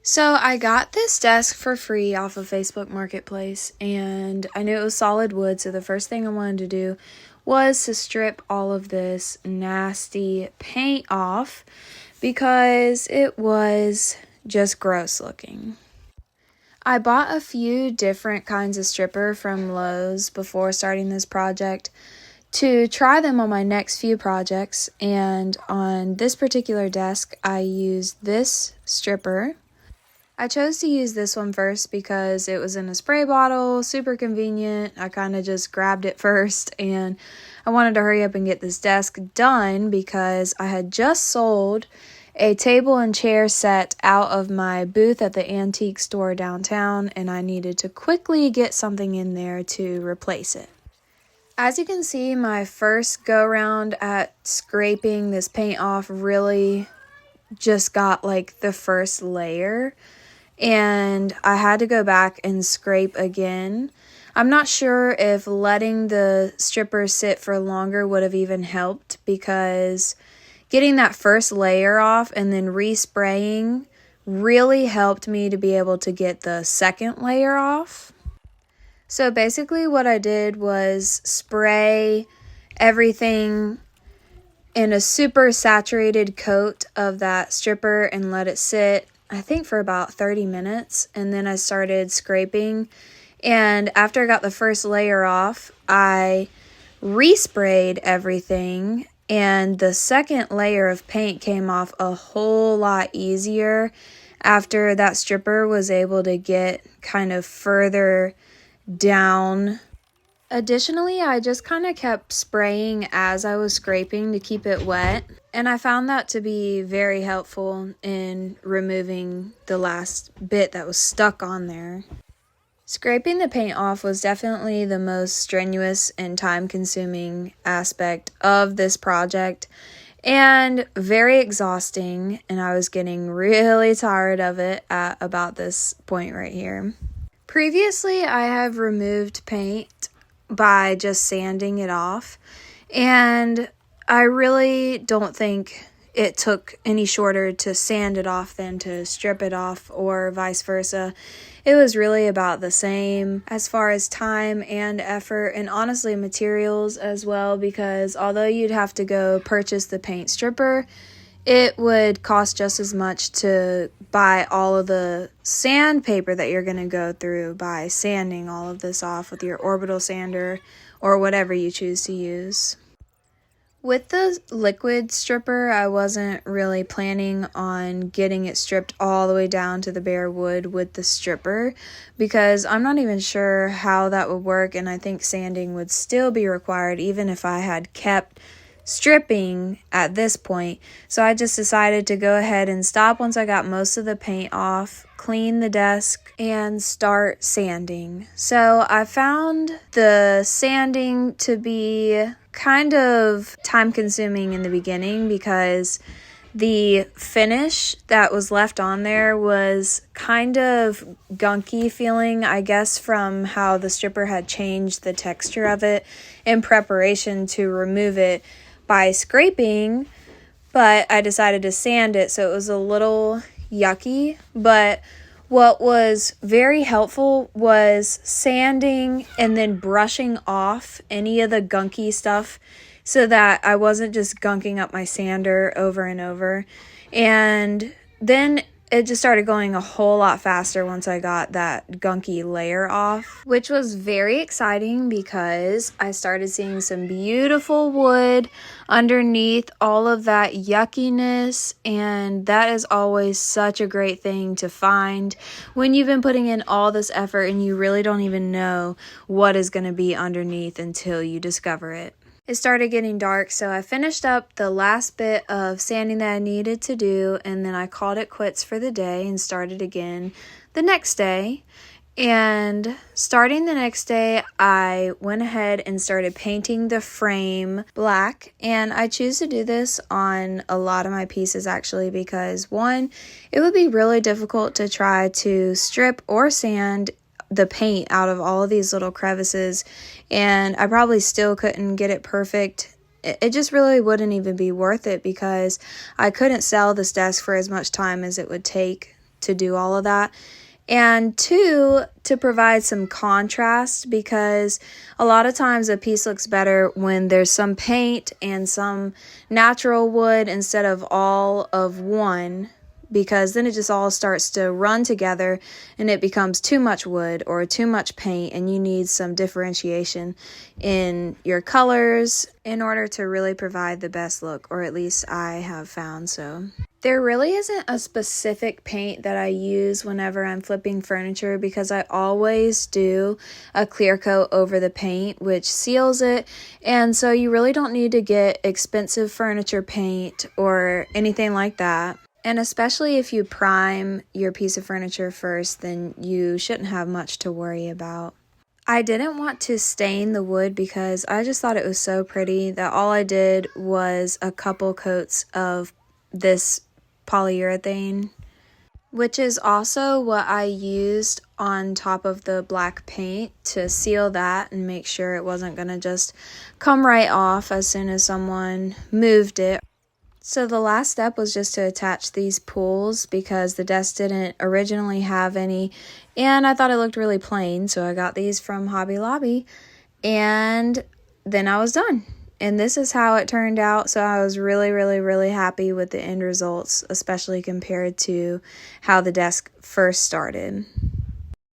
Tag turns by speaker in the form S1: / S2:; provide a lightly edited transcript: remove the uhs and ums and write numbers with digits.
S1: So I got this desk for free off of Facebook Marketplace, and I knew it was solid wood, so the first thing I wanted to do was to strip all of this nasty paint off because it was just gross looking. I bought a few different kinds of stripper from Lowe's before starting this project to try them on my next few projects, and on this particular desk I used this stripper. I chose to use this one first because it was in a spray bottle, super convenient. I kind of just grabbed it first, and I wanted to hurry up and get this desk done because I had just sold a table and chair set out of my booth at the antique store downtown, and I needed to quickly get something in there to replace it. As you can see, my first go round at scraping this paint off really just got like the first layer, and I had to go back and scrape again. I'm not sure if letting the stripper sit for longer would have even helped, because getting that first layer off and then respraying really helped me to be able to get the second layer off. So basically what I did was spray everything in a super saturated coat of that stripper and let it sit, I think, for about 30 minutes. And then I started scraping. And after I got the first layer off, I resprayed everything. And the second layer of paint came off a whole lot easier after that stripper was able to get kind of further down. Additionally, I just kind of kept spraying as I was scraping to keep it wet, and I found that to be very helpful in removing the last bit that was stuck on there. Scraping the paint off was definitely the most strenuous and time-consuming aspect of this project, and very exhausting, and I was getting really tired of it at about this point right here. Previously, I have removed paint by just sanding it off, and I really don't think it took any shorter to sand it off than to strip it off, or vice versa. It was really about the same as far as time and effort, and honestly materials as well, because although you'd have to go purchase the paint stripper, it would cost just as much to buy all of the sandpaper that you're going to go through by sanding all of this off with your orbital sander or whatever you choose to use. With the liquid stripper, I wasn't really planning on getting it stripped all the way down to the bare wood with the stripper, because I'm not even sure how that would work, and I think sanding would still be required even if I had kept stripping at this point. So I just decided to go ahead and stop once I got most of the paint off, clean the desk, and start sanding. So I found the sanding to be kind of time consuming in the beginning because the finish that was left on there was kind of gunky feeling, I guess, from how the stripper had changed the texture of it in preparation to remove it by scraping, but I decided to sand it, so it was a little yucky. But what was very helpful was sanding and then brushing off any of the gunky stuff so that I wasn't just gunking up my sander over and over. And then it just started going a whole lot faster once I got that gunky layer off, which was very exciting because I started seeing some beautiful wood underneath all of that yuckiness, and that is always such a great thing to find when you've been putting in all this effort and you really don't even know what is going to be underneath until you discover it. It started getting dark, so I finished up the last bit of sanding that I needed to do, and then I called it quits for the day and started again the next day. And starting the next day, I went ahead and started painting the frame black, and I choose to do this on a lot of my pieces actually because, one, it would be really difficult to try to strip or sand the paint out of all of these little crevices, and I probably still couldn't get it perfect. It just really wouldn't even be worth it because I couldn't sell this desk for as much time as it would take to do all of that. And two, to provide some contrast, because a lot of times a piece looks better when there's some paint and some natural wood instead of all of one, because then it just all starts to run together and it becomes too much wood or too much paint, and you need some differentiation in your colors in order to really provide the best look, or at least I have found so. There really isn't a specific paint that I use whenever I'm flipping furniture, because I always do a clear coat over the paint, which seals it, and so you really don't need to get expensive furniture paint or anything like that. And especially if you prime your piece of furniture first, then you shouldn't have much to worry about. I didn't want to stain the wood because I just thought it was so pretty that all I did was a couple coats of this polyurethane, which is also what I used on top of the black paint to seal that and make sure it wasn't going to just come right off as soon as someone moved it. So the last step was just to attach these pulls because the desk didn't originally have any, and I thought it looked really plain, so I got these from Hobby Lobby, and then I was done. And this is how it turned out, so I was really happy with the end results, especially compared to how the desk first started.